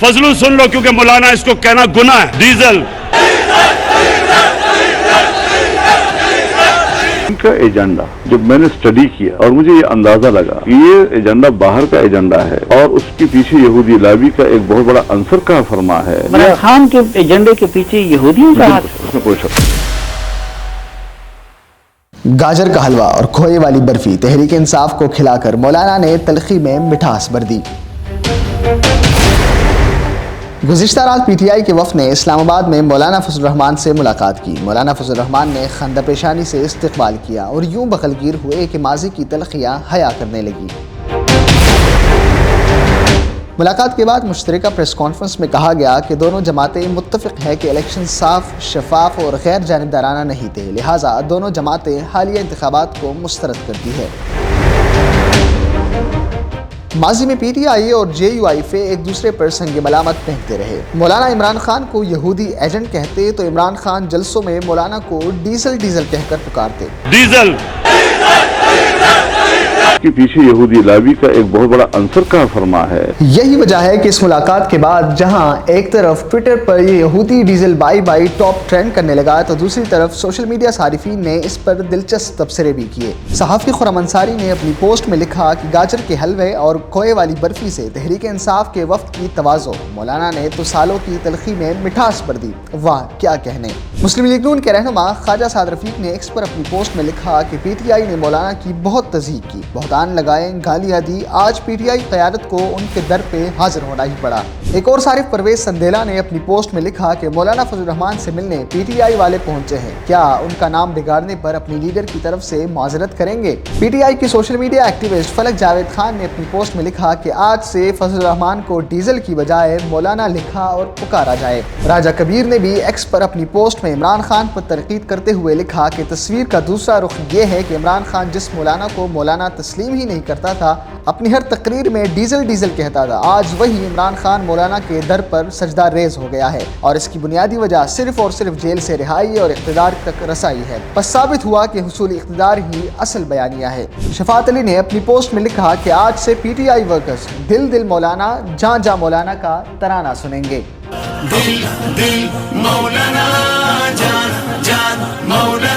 فضلو سن لو کیونکہ مولانا اس کو کہنا گناہ ہے. ڈیزل ان کا ایجنڈا جب میں نے اسٹڈی کیا اور مجھے یہ اندازہ لگا کہ یہ ایجنڈا باہر کا ایجنڈا ہے اور اس کے پیچھے یہودی لابی کا ایک بہت بڑا عنصر کا فرما ہے. عمران خان کے ایجنڈے کے پیچھے یہودیوں کا ہاتھ. اس میں کوئی شک نہیں. گاجر کا حلوہ اور کھوئے والی برفی تحریک انصاف کو کھلا کر مولانا نے تلخی میں مٹھاس بھر دی. گزشتہ رات پی ٹی آئی کے وفد نے اسلام آباد میں مولانا فضل الرحمان سے ملاقات کی. مولانا فضل الرحمان نے خندہ پیشانی سے استقبال کیا اور یوں بغلگیر ہوئے کہ ماضی کی تلخیاں حیا کرنے لگی. ملاقات کے بعد مشترکہ پریس کانفرنس میں کہا گیا کہ دونوں جماعتیں متفق ہیں کہ الیکشن صاف، شفاف اور غیر جانبدارانہ نہیں تھے، لہٰذا دونوں جماعتیں حالیہ انتخابات کو مسترد کرتی ہے. ماضی میں پی ٹی آئی اور جے یو آئی فے ایک دوسرے پر سنگ ملامت پھینکتے رہے. مولانا عمران خان کو یہودی ایجنٹ کہتے تو عمران خان جلسوں میں مولانا کو ڈیزل ڈیزل کہہ کر پکارتے. ڈیزل اس کے پیچھے یہودی لابی کا ایک بہت بڑا عنصر کا فرما ہے. یہی وجہ ہے کہ اس ملاقات کے بعد جہاں ایک طرف ٹویٹر پر یہ یہودی diesel bye bye top trend کرنے لگا تو دوسری طرف سوشل میڈیا صارفین نے اس پر دلچسپ تبصرے بھی کیے. صحافی خرم انصاری نے اپنی پوسٹ میں لکھا کہ گاجر کے حلوے اور کھوئے والی برفی سے تحریک انصاف کے وفد کی تواضع، مولانا نے تو سالوں کی تلخی میں مٹھاس بھر دی. واہ کیا کہنے. مسلم لیگ نون کے رہنما خواجہ سعد رفیق نے ایکس پر اپنی پوسٹ میں لکھا کہ پی ٹی آئی نے مولانا کی بہت تذیق کی، بہتان لگائے، گالیاں دی. آج پی ٹی آئی قیادت کو ان کے در پہ حاضر ہونا ہی پڑا. ایک اور صارف پرویز سندیلا نے اپنی پوسٹ میں لکھا کہ مولانا فضل الرحمان سے ملنے پی ٹی آئی والے پہنچے ہیں، کیا ان کا نام بگاڑنے پر اپنی لیڈر کی طرف سے معذرت کریں گے. پی ٹی آئی کی سوشل میڈیا ایکٹیوسٹ فلک جاوید خان نے اپنی پوسٹ میں لکھا کہ آج سے فضل الرحمان کو ڈیزل کی بجائے مولانا لکھا اور پکارا جائے. راجہ کبیر نے بھی ایکس پر اپنی پوسٹ میں عمران خان پر تنقید کرتے ہوئے لکھا کہ تصویر کا دوسرا رخ یہ ہے کہ عمران خان جس مولانا کو مولانا تسلیم ہی نہیں کرتا تھا، اپنی ہر تقریر میں ڈیزل ڈیزل کہتا تھا، آج وہی عمران خان مولانا کے در پر سجدہ ریز ہو گیا ہے اور اس کی بنیادی وجہ صرف اور صرف جیل سے رہائی اور اقتدار تک رسائی ہے. بس ثابت ہوا کہ حصول اقتدار ہی اصل بیانیہ ہے. شفاعت علی نے اپنی پوسٹ میں لکھا کہ آج سے پی ٹی آئی ورکرز دل دل مولانا جاں جاں مولانا کا ترانہ سنیں گے. دل دل مولانا، جان جان مولانا.